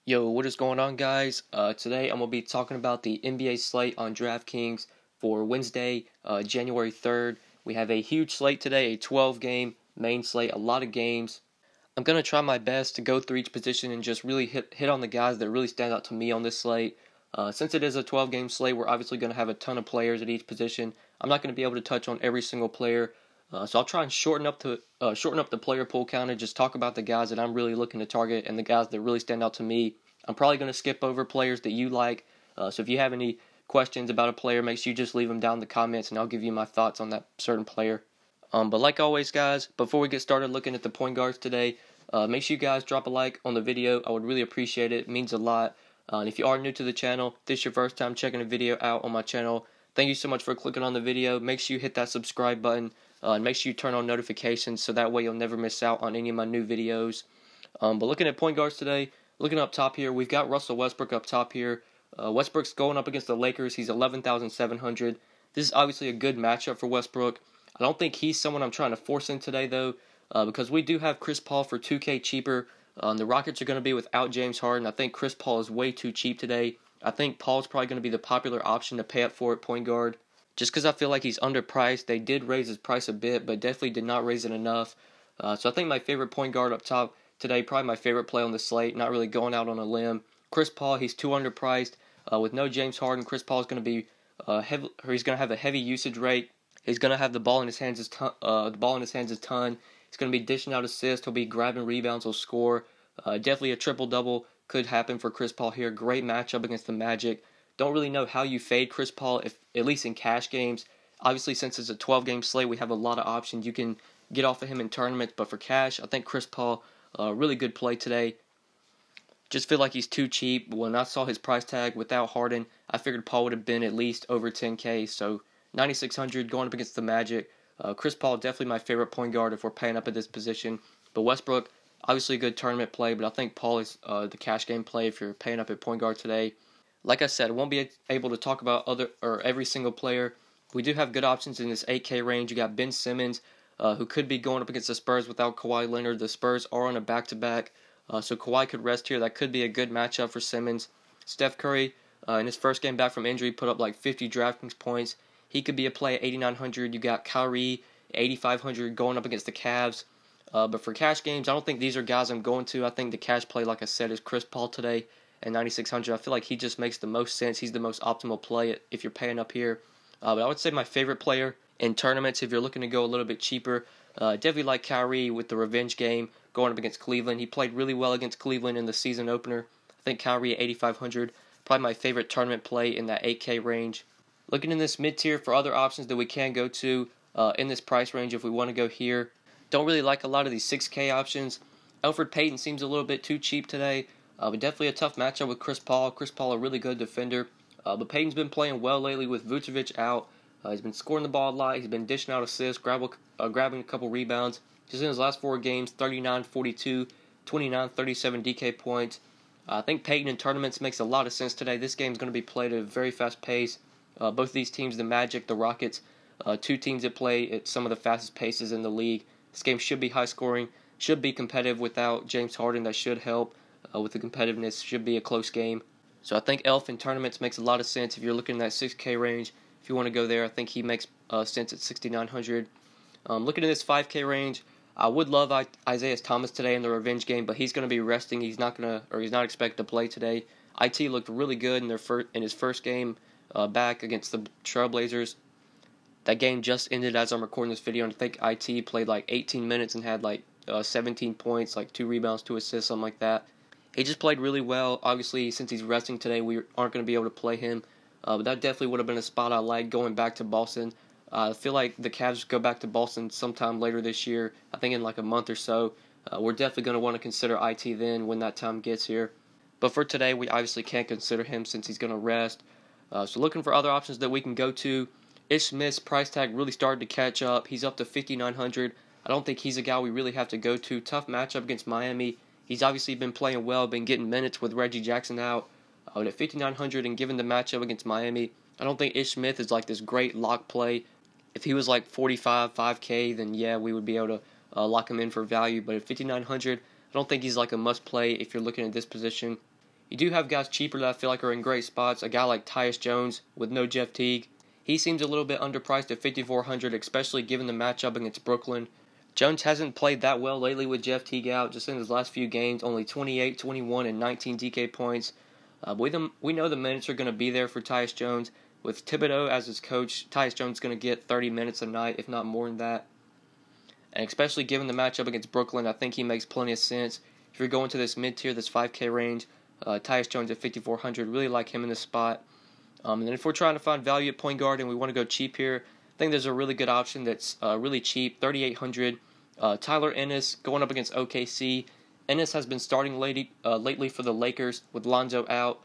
Yo, what is going on, guys? Today I'm going to be talking about the NBA slate on DraftKings for Wednesday, January 3rd. We have a huge slate today, a 12-game main slate, a lot of games. I'm going to try my best to go through each position and just really hit on the guys that really stand out to me on this slate. Since it is a 12-game slate, we're obviously going to have a ton of players at each position. I'm not going to be able to touch on every single player, so I'll try and shorten up the player pool count and just talk about the guys that I'm really looking to target and the guys that really stand out to me. I'm probably going to skip over players that you like, so if you have any questions about a player, make sure you just leave them down in the comments and I'll give you my thoughts on that certain player. But like always, guys, before we get started looking at the point guards today, make sure you guys drop a like on the video. I would really appreciate it. It means a lot. And if you are new to the channel, this is your first time checking a video out on my channel, thank you so much for clicking on the video. Make sure you hit that subscribe button and make sure you turn on notifications so that way you'll never miss out on any of my new videos. But looking at point guards today, looking up top here, we've got Russell Westbrook up top here. Westbrook's going up against the Lakers. He's 11,700. This is obviously a good matchup for Westbrook. I don't think he's someone I'm trying to force in today, though, because we do have Chris Paul for 2K cheaper. The Rockets are going to be without James Harden. I think Chris Paul is way too cheap today. I think Paul's probably going to be the popular option to pay up for at point guard, just because I feel like he's underpriced. They did raise his price a bit, but definitely did not raise it enough. So I think my favorite point guard up top today, probably my favorite play on the slate, not really going out on a limb. Chris Paul, he's too underpriced. With no James Harden, Chris Paul is going to be he's going to have a heavy usage rate. He's going to have the ball in his hands a ton. He's going to be dishing out assists. He'll be grabbing rebounds. He'll score. Definitely a triple-double could happen for Chris Paul here. Great matchup against the Magic. Don't really know how you fade Chris Paul, if at least in cash games. Obviously, since it's a 12-game slate, we have a lot of options. You can get off of him in tournaments, but for cash, I think Chris Paul, really good play today. Just feel like he's too cheap. When I saw his price tag without Harden, I figured Paul would have been at least over 10K. So 9,600 going up against the Magic. Chris Paul, definitely my favorite point guard if we're paying up at this position. But Westbrook, obviously a good tournament play, but I think Paul is the cash game play if you're paying up at point guard today. Like I said, I won't be able to talk about every single player. We do have good options in this 8K range. You got Ben Simmons, who could be going up against the Spurs without Kawhi Leonard. The Spurs are on a back-to-back, so Kawhi could rest here. That could be a good matchup for Simmons. Steph Curry, in his first game back from injury, put up like 50 DraftKings points. He could be a play at 8,900. You got Kyrie, 8,500 going up against the Cavs. But for cash games, I don't think these are guys I'm going to. I think the cash play, like I said, is Chris Paul today at 9,600. I feel like he just makes the most sense. He's the most optimal play if you're paying up here. But I would say my favorite player in tournaments, if you're looking to go a little bit cheaper, definitely like Kyrie with the revenge game going up against Cleveland. He played really well against Cleveland in the season opener. I think Kyrie at 8,500, probably my favorite tournament play in that 8K range. Looking in this mid-tier for other options that we can go to in this price range if we want to go here. Don't really like a lot of these 6K options. ELFRID Payton seems a little bit too cheap today, but definitely a tough matchup with Chris Paul. Chris Paul, a really good defender. But Payton's been playing well lately with Vucevic out. He's been scoring the ball a lot. He's been dishing out assists, grabbing a couple rebounds. Just in his last 4 games, 39-42, 29-37 DK points. I think Payton in tournaments makes a lot of sense today. This game's going to be played at a very fast pace. Both of these teams, the Magic, the Rockets, two teams that play at some of the fastest paces in the league. This game should be high scoring, should be competitive without James Harden. That should help with the competitiveness. Should be a close game. So I think ELF in tournaments makes a lot of sense if you're looking in that 6K range. If you want to go there, I think he makes sense at 6,900. Looking at this 5K range, I would love Isaiah Thomas today in the revenge game, but he's going to be resting. He's not expected to play today. IT looked really good in his first game back against the Trailblazers. That game just ended as I'm recording this video, and I think IT played like 18 minutes and had like 17 points, like 2 rebounds, 2 assists, something like that. He just played really well. Obviously, since he's resting today, we aren't going to be able to play him. But that definitely would have been a spot I like going back to Boston. I feel like the Cavs go back to Boston sometime later this year, I think in like a month or so. We're definitely going to want to consider IT then when that time gets here. But for today, we obviously can't consider him since he's going to rest. So looking for other options that we can go to. Ish Smith's price tag really started to catch up. He's up to 5,900. I don't think he's a guy we really have to go to. Tough matchup against Miami. He's obviously been playing well, been getting minutes with Reggie Jackson out. But at 5,900 and given the matchup against Miami, I don't think Ish Smith is like this great lock play. If he was like 45, 5K, then yeah, we would be able to lock him in for value. But at 5,900, I don't think he's like a must play if you're looking at this position. You do have guys cheaper that I feel like are in great spots. A guy like TYUS Jones with no Jeff Teague. He seems a little bit underpriced at 5,400, especially given the matchup against Brooklyn. Jones hasn't played that well lately with Jeff Teague out. Just in his last few games, only 28, 21, and 19 DK points. But we know the minutes are going to be there for TYUS Jones. With Thibodeau as his coach, TYUS Jones is going to get 30 minutes a night, if not more than that. And especially given the matchup against Brooklyn, I think he makes plenty of sense. If you're going to this mid-tier, this 5K range, TYUS Jones at 5,400, really like him in this spot. And then if we're trying to find value at point guard and we want to go cheap here, I think there's a really good option that's really cheap, 3,800. Tyler Ennis going up against OKC. Ennis has been starting lately for the Lakers with Lonzo out.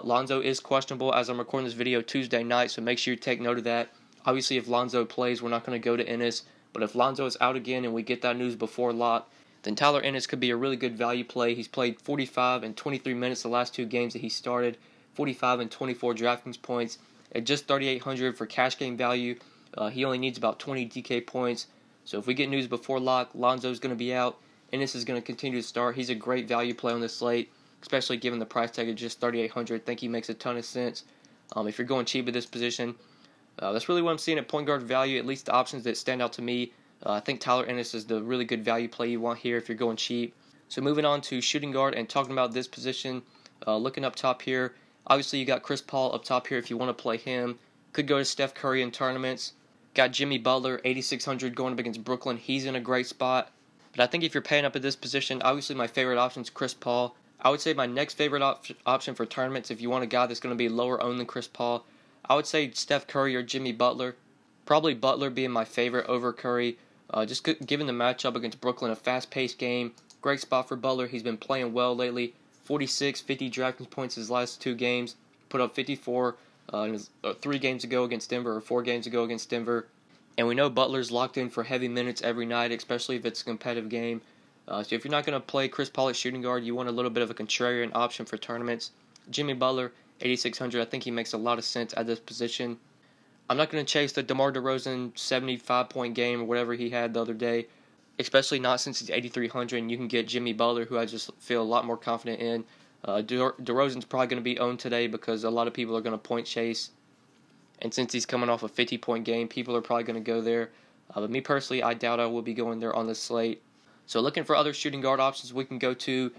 Lonzo is questionable as I'm recording this video Tuesday night, so make sure you take note of that. Obviously, if Lonzo plays, we're not going to go to Ennis. But if Lonzo is out again and we get that news before lock, then Tyler Ennis could be a really good value play. He's played 45 and 23 minutes the last two games that he started, 45 and 24 DraftKings points. At just 3,800 for cash game value, he only needs about 20 DK points. So if we get news before lock, Lonzo's going to be out. Ennis is going to continue to start. He's a great value play on this slate, especially given the price tag of just 3,800. I think he makes a ton of sense. If you're going cheap at this position, that's really what I'm seeing at point guard value, at least the options that stand out to me. I think Tyler Ennis is the really good value play you want here if you're going cheap. So moving on to shooting guard and talking about this position, looking up top here, obviously you got Chris Paul up top here if you want to play him. Could go to Steph Curry in tournaments. Got Jimmy Butler, 8,600 going up against Brooklyn. He's in a great spot. But I think if you're paying up at this position, obviously my favorite option is Chris Paul. I would say my next favorite option for tournaments, if you want a guy that's going to be lower owned than Chris Paul, I would say Steph Curry or Jimmy Butler. Probably Butler being my favorite over Curry. Just given the matchup against Brooklyn, a fast-paced game. Great spot for Butler. He's been playing well lately. 46, 50 DraftKings points his last two games. Put up 54 3 games ago against Denver, or 4 games ago against Denver. And we know Butler's locked in for heavy minutes every night, especially if it's a competitive game. So if you're not going to play Chris Paul at shooting guard, you want a little bit of a contrarian option for tournaments. Jimmy Butler, 8,600. I think he makes a lot of sense at this position. I'm not going to chase the DeMar DeRozan 75-point game or whatever he had the other day, especially not since he's 8,300 and you can get Jimmy Butler, who I just feel a lot more confident in. DeRozan's probably going to be owned today because a lot of people are going to point chase. And since he's coming off a 50-point game, people are probably going to go there. But me personally, I doubt I will be going there on this slate. So looking for other shooting guard options we can go to.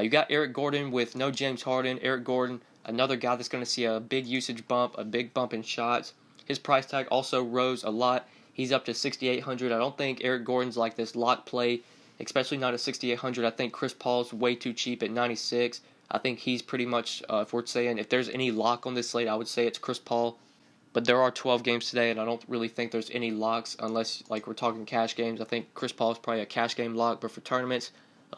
You got Eric Gordon with no James Harden. Eric Gordon, another guy that's going to see a big usage bump, a big bump in shots. His price tag also rose a lot. He's up to 6,800. I don't think Eric Gordon's like this lock play, especially not at 6,800. I think Chris Paul's way too cheap at 96. I think he's pretty much, if we're saying if there's any lock on this slate, I would say it's Chris Paul. But there are 12 games today, and I don't really think there's any locks unless like we're talking cash games. I think Chris Paul is probably a cash game lock, but for tournaments,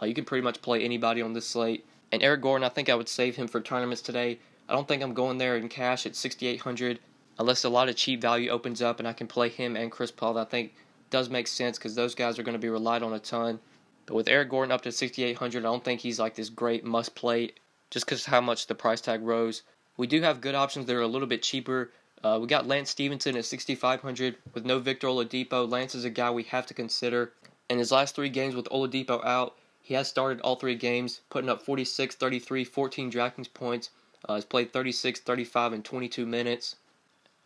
you can pretty much play anybody on this slate. And Eric Gordon, I think I would save him for tournaments today. I don't think I'm going there in cash at 6,800 unless a lot of cheap value opens up and I can play him and Chris Paul. That I think does make sense because those guys are going to be relied on a ton. But with Eric Gordon up to 6,800, I don't think he's like this great must play just because of how much the price tag rose. We do have good options that are a little bit cheaper. We got Lance Stevenson at 6,500 with no Victor Oladipo. Lance is a guy we have to consider. In his last 3 games with Oladipo out, he has started all 3 games, putting up 46, 33, 14 DraftKings points. He's played 36, 35, and 22 minutes.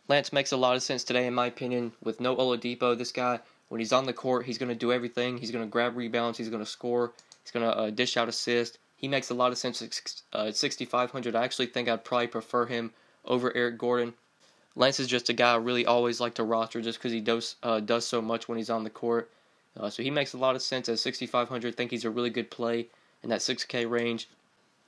Lance makes a lot of sense today, in my opinion, with no Oladipo. This guy, when he's on the court, he's going to do everything. He's going to grab rebounds. He's going to score. He's going to dish out assists. He makes a lot of sense at 6,500. I actually think I'd probably prefer him over Eric Gordon. Lance is just a guy I really always like to roster just because he does so much when he's on the court. So he makes a lot of sense at 6,500. I think he's a really good play in that 6K range.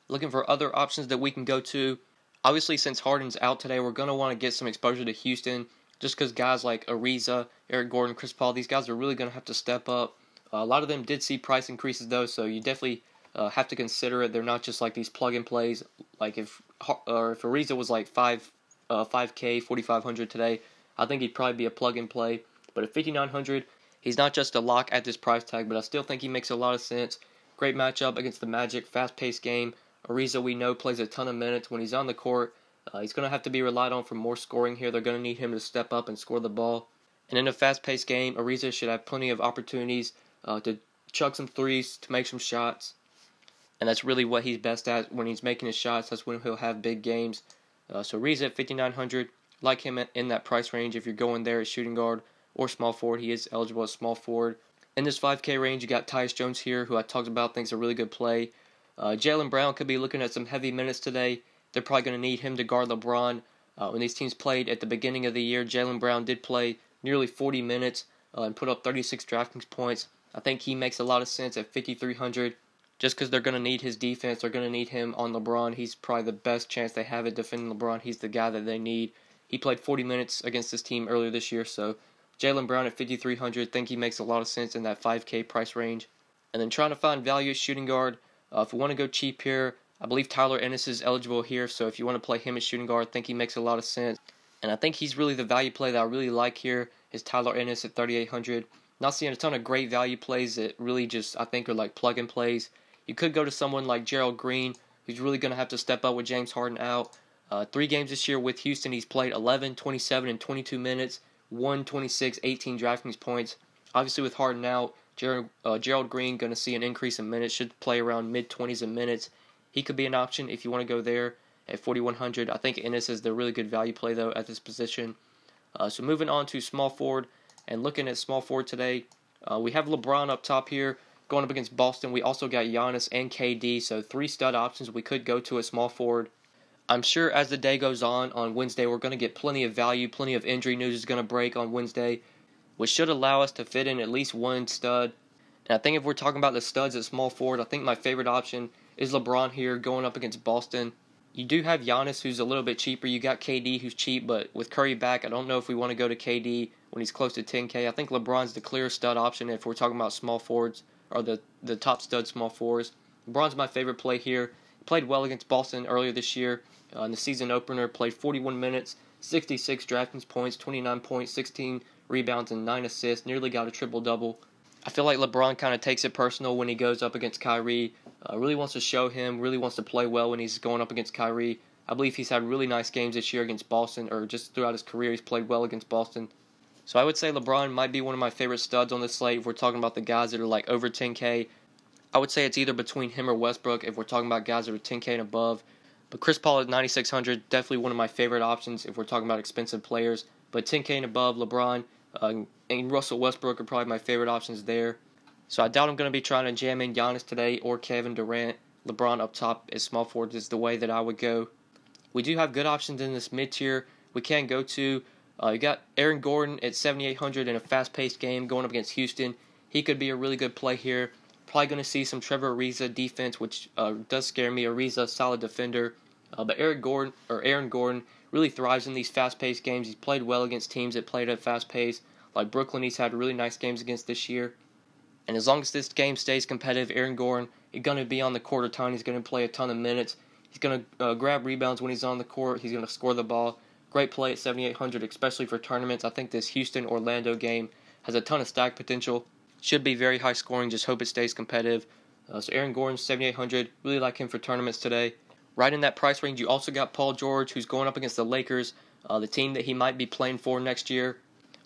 Looking for other options that we can go to. Obviously, since Harden's out today, we're going to want to get some exposure to Houston just because guys like ARIZA, Eric Gordon, Chris Paul, these guys are really going to have to step up. A lot of them did see price increases, though, so you definitely have to consider it. They're not just like these plug-and plays. Like if ARIZA was like 5K, 4,500 today, I think he'd probably be a plug-and-play. But at 5,900, he's not just a lock at this price tag, but I still think he makes a lot of sense. Great matchup against the Magic, fast-paced game. ARIZA, we know, plays a ton of minutes when he's on the court. He's going to have to be relied on for more scoring here. They're going to need him to step up and score the ball. And in a fast-paced game, ARIZA should have plenty of opportunities to chuck some threes, to make some shots. and that's really what he's best at when he's making his shots. That's when he'll have big games. So ARIZA at 5,900, like him in that price range. If you're going there at shooting guard or small forward, he is eligible as small forward. In this 5K range, you got TYUS Jones here, who I talked about, thinks a really good play. Jaylen Brown could be looking at some heavy minutes today. They're probably going to need him to guard LeBron. When these teams played at the beginning of the year, Jaylen Brown did play nearly 40 minutes and put up 36 DraftKings points. I think he makes a lot of sense at 5,300 just because they're going to need his defense. They're going to need him on LeBron. He's probably the best chance they have at defending LeBron. He's the guy that they need. He played 40 minutes against this team earlier this year, so Jaylen Brown at 5,300, think he makes a lot of sense in that 5K price range. And then trying to find value at shooting guard. If we want to go cheap here, I believe Tyler Ennis is eligible here, so if you want to play him at shooting guard, I think he makes a lot of sense. And I think he's really the value play that I really like here is Tyler Ennis at 3,800. Not seeing a ton of great value plays that really just, I think, are like plug-and plays. You could go to someone like Gerald Green, who's really going to have to step up with James Harden out. 3 games this year with Houston, he's played 11, 27, and 22 minutes. 26, 18 DraftKings points. Obviously, with Harden out, Gerald Green going to see an increase in minutes. Should play around mid-20s in minutes. He could be an option if you want to go there at 4,100. I think Ennis is the really good value play, though, at this position. So moving on to small forward, and looking at small forward today, we have LeBron up top here going up against Boston. We also got JONAS and KD, so 3 stud options we could go to at small forward. I'm sure as the day goes on Wednesday, we're going to get plenty of value, plenty of injury news is going to break on Wednesday, which should allow us to fit in at least one stud. And I think if we're talking about the studs at small forward, I think my favorite option is LeBron here going up against Boston. You do have Giannis, who's a little bit cheaper. You got KD, who's cheap, but with Curry back, I don't know if we want to go to KD when he's close to 10K. I think LeBron's the clear stud option if we're talking about small forwards, or the top stud small forwards. LeBron's my favorite play here. He played well against Boston earlier this year. In the season opener, played 41 minutes, 66 DraftKings points, 29 points, 16 rebounds, and 9 assists. Nearly got a triple-double. I feel like LeBron kind of takes it personal when he goes up against Kyrie. Really wants to show him, really wants to play well when he's going up against Kyrie. I believe he's had really nice games this year against Boston, or just throughout his career he's played well against Boston. So I would say LeBron might be one of my favorite studs on this slate if we're talking about the guys that are like over 10K. I would say it's either between him or Westbrook if we're talking about guys that are 10K and above. But Chris Paul at 9,600, definitely one of my favorite options if we're talking about expensive players. But 10K and above, LeBron and Russell Westbrook are probably my favorite options there. So I doubt I'm going to be trying to jam in Giannis today or Kevin Durant. LeBron up top as small forward is the way that I would go. We do have good options in this mid-tier we can go to. You got Aaron Gordon at 7,800 in a fast-paced game going up against Houston. He could be a really good play here. Probably going to see some TREVOR ARIZA defense, which does scare me. ARIZA, solid defender. But Aaron Gordon really thrives in these fast-paced games. He's played well against teams that played at fast pace. Like Brooklyn, he's had really nice games against this year. And as long as this game stays competitive, Aaron Gordon is going to be on the court a ton. He's going to play a ton of minutes. He's going to grab rebounds when he's on the court. He's going to score the ball. Great play at 7,800, especially for tournaments. I think this Houston-Orlando game has a ton of stack potential. Should be very high scoring. Just hope it stays competitive. So Aaron Gordon, 7,800. Really like him for tournaments today. Right in that price range, you also got Paul George, who's going up against the Lakers, the team that he might be playing for next year.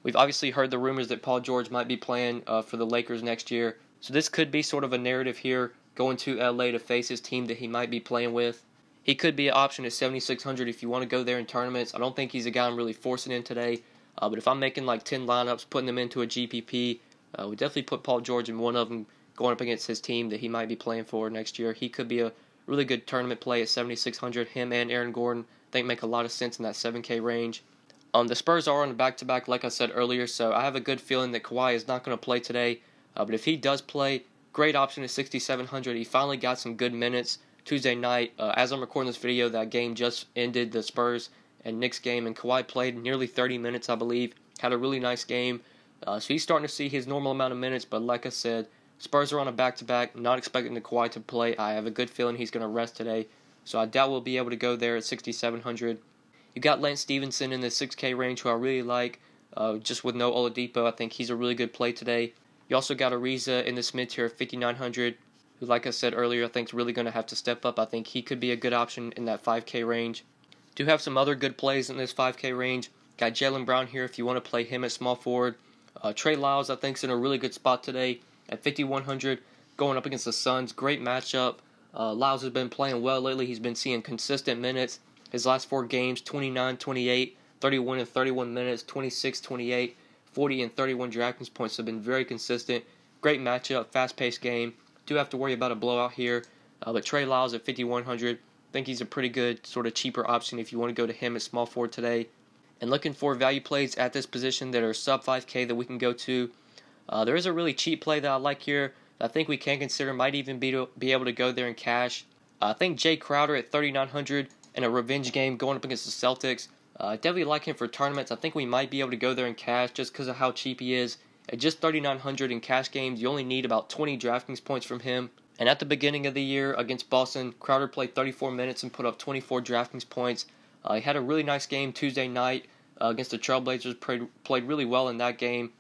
We've obviously heard the rumors that Paul George might be playing for the Lakers next year. So this could be sort of a narrative here, going to LA to face his team that he might be playing with. He could be an option at 7,600 if you want to go there in tournaments. I don't think he's a guy I'm really forcing in today. But if I'm making like 10 lineups, putting them into a GPP, we definitely put Paul George in one of them going up against his team that he might be playing for next year. He could be a really good tournament play at 7,600. Him and Aaron Gordon, I think, make a lot of sense in that 7K range. The Spurs are on a back-to-back, like I said earlier, so I have a good feeling that Kawhi is not going to play today. But if he does play, great option at 6,700. He finally got some good minutes Tuesday night. As I'm recording this video, that game just ended, the Spurs and Knicks game, and Kawhi played nearly 30 minutes, I believe. Had a really nice game. So he's starting to see his normal amount of minutes, but like I said, Spurs are on a back-to-back, not expecting the Kawhi to play. I have a good feeling he's going to rest today, so I doubt we'll be able to go there at 6,700. You got Lance Stephenson in the 6K range, who I really like. Just with no Oladipo, I think he's a really good play today. You also got ARIZA in this mid-tier of 5,900, who, like I said earlier, I think is really going to have to step up. I think he could be a good option in that 5K range. Do have some other good plays in this 5K range. Got Jaylen Brown here if you want to play him at small forward. TREY, I think, is in a really good spot today at 5,100, going up against the Suns. Great matchup. Lyles has been playing well lately. He's been seeing consistent minutes. His last 4 games, 29, 28, 31 and 31 minutes, 26, 28, 40 and 31 DraftKings points have been very consistent. Great matchup, fast-paced game. Do have to worry about a blowout here. But Trey Lyles at 5,100, I think he's a pretty good sort of cheaper option if you want to go to him at small forward today. And looking for value plays at this position that are sub 5K that we can go to. There is a really cheap play that I like here that I think we can consider. Might even be able to go there in cash. I think Jay Crowder at 3,900 in a revenge game going up against the Celtics. Definitely like him for tournaments. I think we might be able to go there in cash just because of how cheap he is. At just 3,900 in cash games, you only need about 20 DraftKings points from him. And at the beginning of the year against Boston, Crowder played 34 minutes and put up 24 DraftKings points. He had a really nice game Tuesday night against the Trailblazers, played really well in that game.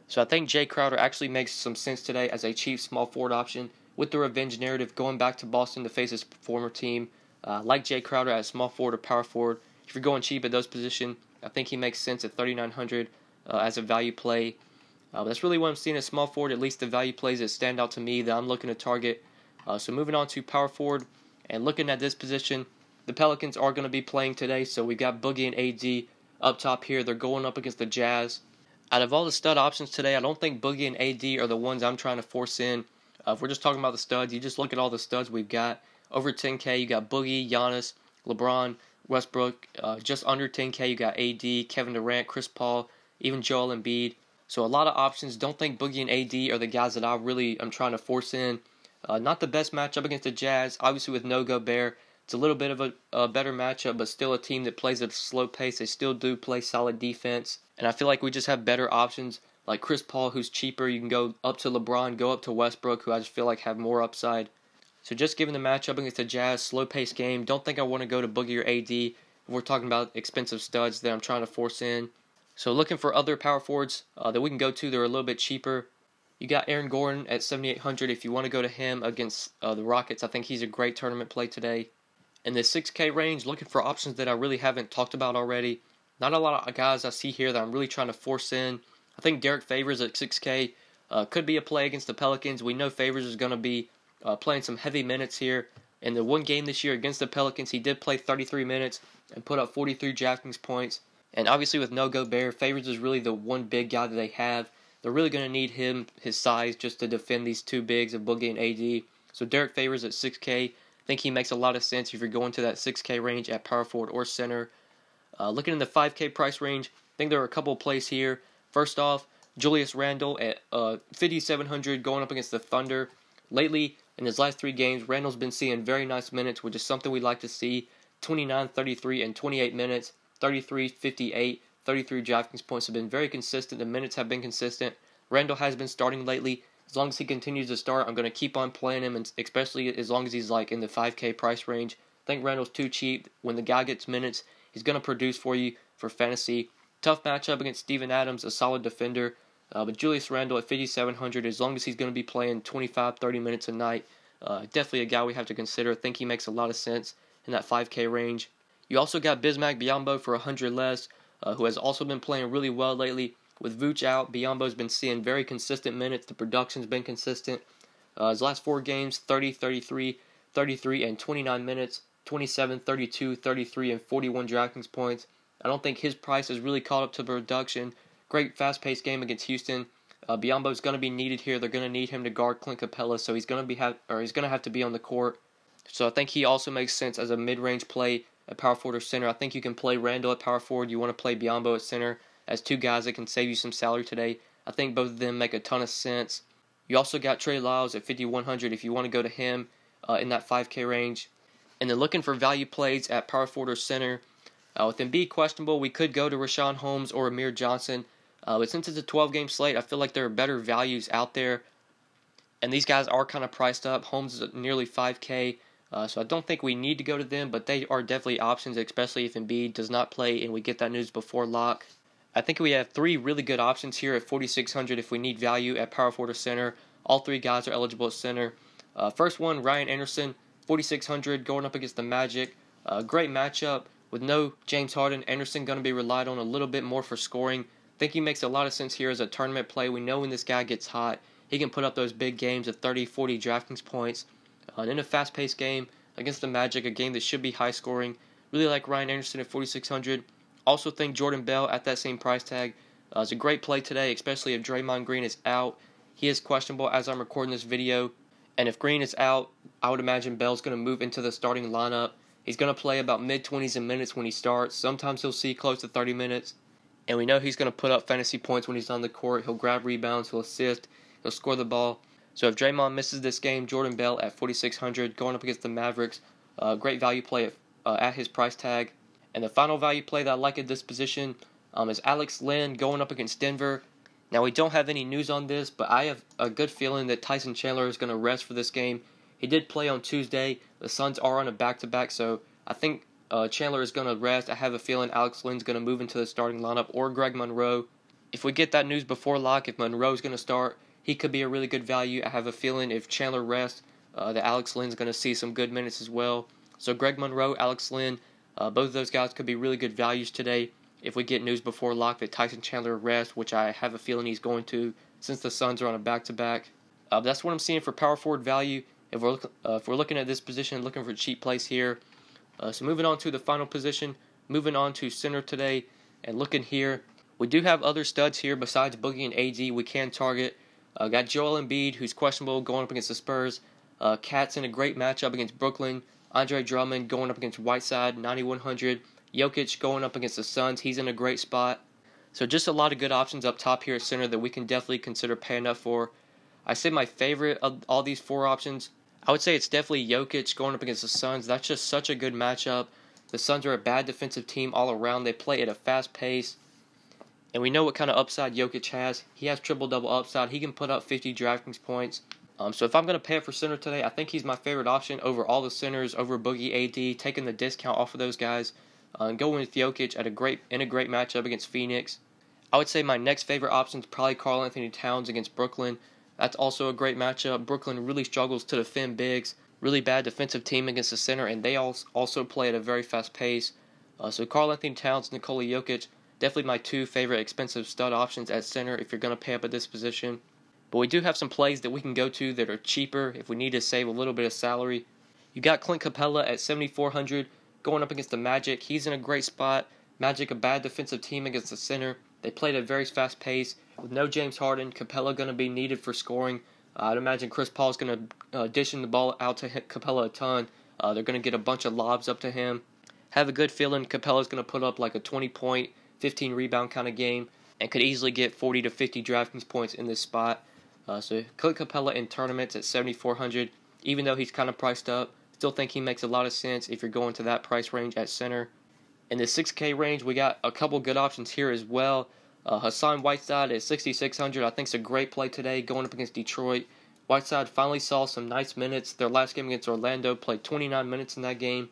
So I think Jay Crowder actually makes some sense today as a cheap small forward option with the revenge narrative going back to Boston to face his former team. Like Jay Crowder as small forward or power forward. If you're going cheap at those positions, I think he makes sense at 3,900 as a value play. That's really what I'm seeing as small forward, at least the value plays that stand out to me that I'm looking to target. So moving on to power forward and looking at this position, the Pelicans are going to be playing today. So we got Boogie and AD up top here. They're going up against the Jazz. Out of all the stud options today, I don't think Boogie and AD are the ones I'm trying to force in. If we're just talking about the studs, you just look at all the studs we've got. Over 10K, you got Boogie, Giannis, LeBron, Westbrook. Just under 10K, you got AD, Kevin Durant, Chris Paul, even Joel Embiid. So a lot of options. Don't think Boogie and AD are the guys that I really am trying to force in. Not the best matchup against the Jazz. Obviously with no Gobert, it's a little bit of a better matchup, but still a team that plays at a slow pace. They still do play solid defense. And I feel like we just have better options like Chris Paul, who's cheaper. You can go up to LeBron, go up to Westbrook, who I just feel like have more upside. So just given the matchup against the Jazz, slow-paced game, don't think I want to go to Boogie or AD if we're talking about expensive studs that I'm trying to force in. So looking for other power forwards that we can go to, they're a little bit cheaper. You got Aaron Gordon at 7,800 if you want to go to him against the Rockets. I think he's a great tournament play today. In the 6K range, looking for options that I really haven't talked about already. Not a lot of guys I see here that I'm really trying to force in. I think Derrick Favors at 6K could be a play against the Pelicans. We know Favors is going to be playing some heavy minutes here. In the one game this year against the Pelicans, he did play 33 minutes and put up 43 DraftKings points. And obviously with no Gobert, Favors is really the one big guy that they have. They're really going to need his size, just to defend these two bigs of Boogie and AD. So Derrick Favors at 6K, I think he makes a lot of sense if you're going to that 6K range at power forward or center. Looking in the 5K price range, I think there are a couple of plays here. First off, Julius Randle at 5,700 going up against the Thunder. Lately, in his last 3 games, Randle's been seeing very nice minutes, which is something we like to see. 29, 33, and 28 minutes. 33, 58, 33 DraftKings points have been very consistent. The minutes have been consistent. Randle has been starting lately. As long as he continues to start, I'm going to keep on playing him, and especially as long as he's like in the 5K price range. I think Randle's too cheap. When the guy gets minutes, he's going to produce for you for fantasy. Tough matchup against Steven Adams, a solid defender. But Julius Randle at 5,700, as long as he's going to be playing 25, 30 minutes a night, definitely a guy we have to consider. I think he makes a lot of sense in that 5K range. You also got BISMACK BIYOMBO for 100 less, who has also been playing really well lately. With Vooch out, BIYOMBO's been seeing very consistent minutes. The production's been consistent. His last 4 games, 30, 33, 33, and 29 minutes, 27, 32, 33, and 41 DraftKings points. I don't think his price has really caught up to the production. Great fast-paced game against Houston. BIYOMBO's going to be needed here. They're going to need him to guard CLINT CAPELA, so he's going to have to be on the court. So I think he also makes sense as a mid-range play at power forward or center. I think you can play Randle at power forward. You want to play BIYOMBO at center as 2 guys that can save you some salary today. I think both of them make a ton of sense. You also got Trey Lyles at 5,100 if you want to go to him in that 5K range. And then looking for value plays at power forward or center. With Embiid questionable, we could go to Rashawn Holmes or Amir Johnson. But since it's a 12-game slate, I feel like there are better values out there. And these guys are kind of priced up. Holmes is at nearly 5K. So I don't think we need to go to them, but they are definitely options, especially if Embiid does not play and we get that news before lock. I think we have 3 really good options here at 4,600 if we need value at power forward or center. All 3 guys are eligible at center. First one, Ryan Anderson, 4,600 going up against the Magic. Great matchup. With no James Harden, Anderson going to be relied on a little bit more for scoring. I think he makes a lot of sense here as a tournament play. We know when this guy gets hot, he can put up those big games of 30, 40 DraftKings points. in a fast-paced game against the Magic, a game that should be high-scoring. Really like Ryan Anderson at 4,600. Also think Jordan Bell at that same price tag is a great play today, especially if Draymond Green is out. He is questionable as I'm recording this video, and if Green is out, I would imagine Bell's going to move into the starting lineup. He's going to play about mid-20s in minutes when he starts. Sometimes he'll see close to 30 minutes, and we know he's going to put up fantasy points when he's on the court. He'll grab rebounds, he'll assist, he'll score the ball. So if Draymond misses this game, Jordan Bell at 4,600 going up against the Mavericks, great value play at his price tag. And the final value play that I like at this position is Alex Len going up against Denver. Now, we don't have any news on this, but I have a good feeling that Tyson Chandler is going to rest for this game. He did play on Tuesday. The Suns are on a back-to-back, so I think Chandler is going to rest. I have a feeling Alex Len's going to move into the starting lineup, or Greg Monroe. If we get that news before lock, if Monroe's going to start, he could be a really good value. I have a feeling if Chandler rests, that Alex Len's going to see some good minutes as well. So Greg Monroe, Alex Len, both of those guys could be really good values today if we get news before lock that Tyson Chandler rests, which I have a feeling he's going to since the Suns are on a back-to-back. That's what I'm seeing for power forward value if we're looking at this position, looking for cheap plays here. So moving on to the final position, moving on to center today, and looking here, we do have other studs here besides Boogie and AD we can target. Got Joel Embiid, who's questionable, going up against the Spurs. Cat's in a great matchup against Brooklyn. Andre Drummond going up against Whiteside, 9,100. Jokic going up against the Suns. He's in a great spot. So just a lot of good options up top here at center that we can definitely consider paying up for. I say my favorite of all these four options, I would say it's definitely Jokic going up against the Suns. That's just such a good matchup. The Suns are a bad defensive team all around. They play at a fast pace. And we know what kind of upside Jokic has. He has triple-double upside. He can put up 50 DraftKings points. So if I'm going to pay up for center today, I think he's my favorite option over all the centers, over Boogie, AD, taking the discount off of those guys. And going with Jokic in a great matchup against Phoenix. I would say my next favorite option is probably Karl Anthony Towns against Brooklyn. That's also a great matchup. Brooklyn really struggles to defend bigs. Really bad defensive team against the center, and they also play at a very fast pace. So Karl Anthony Towns, Nikola Jokic, definitely my two favorite expensive stud options at center if you're going to pay up at this position. But we do have some plays that we can go to that are cheaper if we need to save a little bit of salary. You got CLINT Capella at 7,400 going up against the Magic. He's in a great spot. Magic, a bad defensive team against the center. They played at a very fast pace. With no James Harden, Capella going to be needed for scoring. I'd imagine Chris Paul's going to dishing the ball out to Capella a ton. They're going to get a bunch of lobs up to him. Have a good feeling Capella's going to put up like a 20-point, 15-rebound kind of game and could easily get 40 to 50 DraftKings points in this spot. So CLINT Capella in tournaments at 7,400. Even though he's kind of priced up, still think he makes a lot of sense if you're going to that price range at center. In the 6K range, we got a couple good options here as well. HASSAN Whiteside at 6,600. I think it's a great play today going up against Detroit. Whiteside finally saw some nice minutes. Their last game against Orlando, played 29 minutes in that game.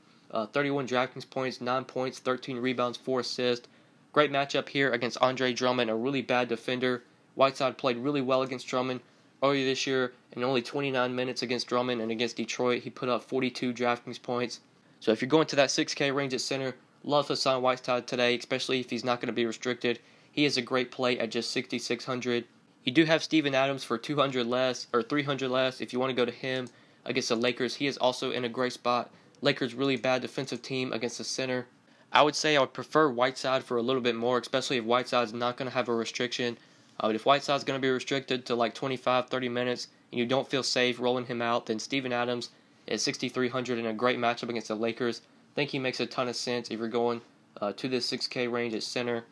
31 DraftKings points, 9 points, 13 rebounds, 4 assists. Great matchup here against Andre Drummond, a really bad defender. Whiteside played really well against Drummond earlier this year, in only 29 minutes against Drummond, and against Detroit, he put up 42 DraftKings points. So if you're going to that 6K range at center, love Hassan Whiteside today, especially if he's not going to be restricted. He is a great play at just 6,600. You do have Steven Adams for 200 less, or 300 less, if you want to go to him against the Lakers. He is also in a great spot. Lakers really bad defensive team against the center. I would say I would prefer Whiteside for a little bit more, especially if Whiteside's not going to have a restriction. But if Whiteside's going to be restricted to like 25-30 minutes and you don't feel safe rolling him out, then Steven Adams is 6,300 in a great matchup against the Lakers. I think he makes a ton of sense if you're going to this 6K range at center.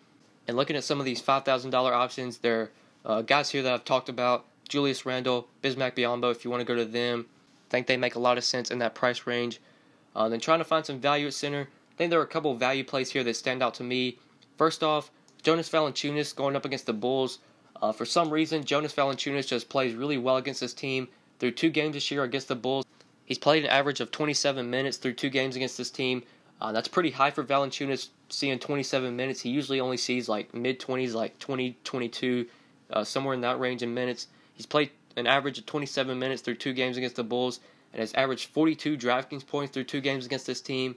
And looking at some of these $5,000 options, there are guys here that I've talked about. Julius Randle, BISMACK, BIYOMBO, if you want to go to them. I think they make a lot of sense in that price range. Then trying to find some value at center. I think there are a couple of value plays here that stand out to me. First off, Jonas Valanciunas going up against the Bulls. For some reason, Jonas Valanciunas just plays really well against this team. Through 2 games this year against the Bulls, he's played an average of 27 minutes through 2 games against this team. That's pretty high for Valanciunas, seeing 27 minutes. He usually only sees like mid-20s, like 20, 22, somewhere in that range in minutes. He's played an average of 27 minutes through 2 games against the Bulls, and has averaged 42 DraftKings points through 2 games against this team.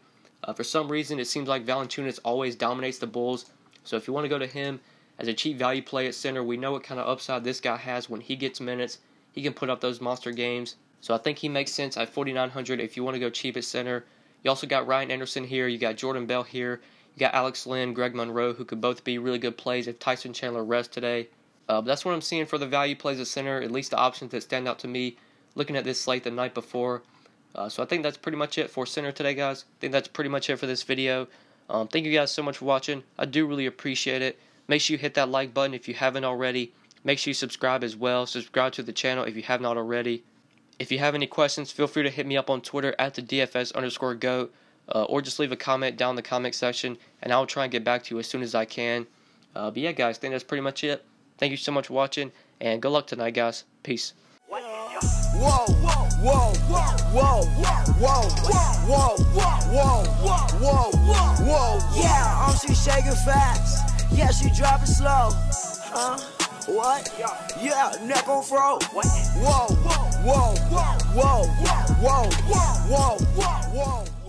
For some reason, it seems like Valanciunas always dominates the Bulls. So if you want to go to him as a cheap value play at center, we know what kind of upside this guy has when he gets minutes. He can put up those monster games. So I think he makes sense at 4,900 if you want to go cheap at center. You also got Ryan Anderson here. You got Jordan Bell here. You got Alex Len, Greg Monroe, who could both be really good plays if Tyson Chandler rests today. But that's what I'm seeing for the value plays at center, at least the options that stand out to me looking at this slate the night before. So I think that's pretty much it for center today, guys. I think that's pretty much it for this video. Thank you guys so much for watching. I do really appreciate it. Make sure you hit that like button if you haven't already. Make sure you subscribe as well. Subscribe to the channel if you have not already. If you have any questions, feel free to hit me up on Twitter at the DFS_GOAT, or just leave a comment down in the comment section, and I'll try and get back to you as soon as I can. But yeah, guys, I think that's pretty much it. Thank you so much for watching, and good luck tonight, guys. Peace. Whoa, whoa, whoa, whoa, whoa, whoa, whoa, whoa, whoa. Yeah, she shaking fast. Yeah, she dropping slow. Huh? What? Yeah, neck on fro. What? Whoa, whoa, whoa, whoa, whoa, whoa, whoa, whoa, whoa.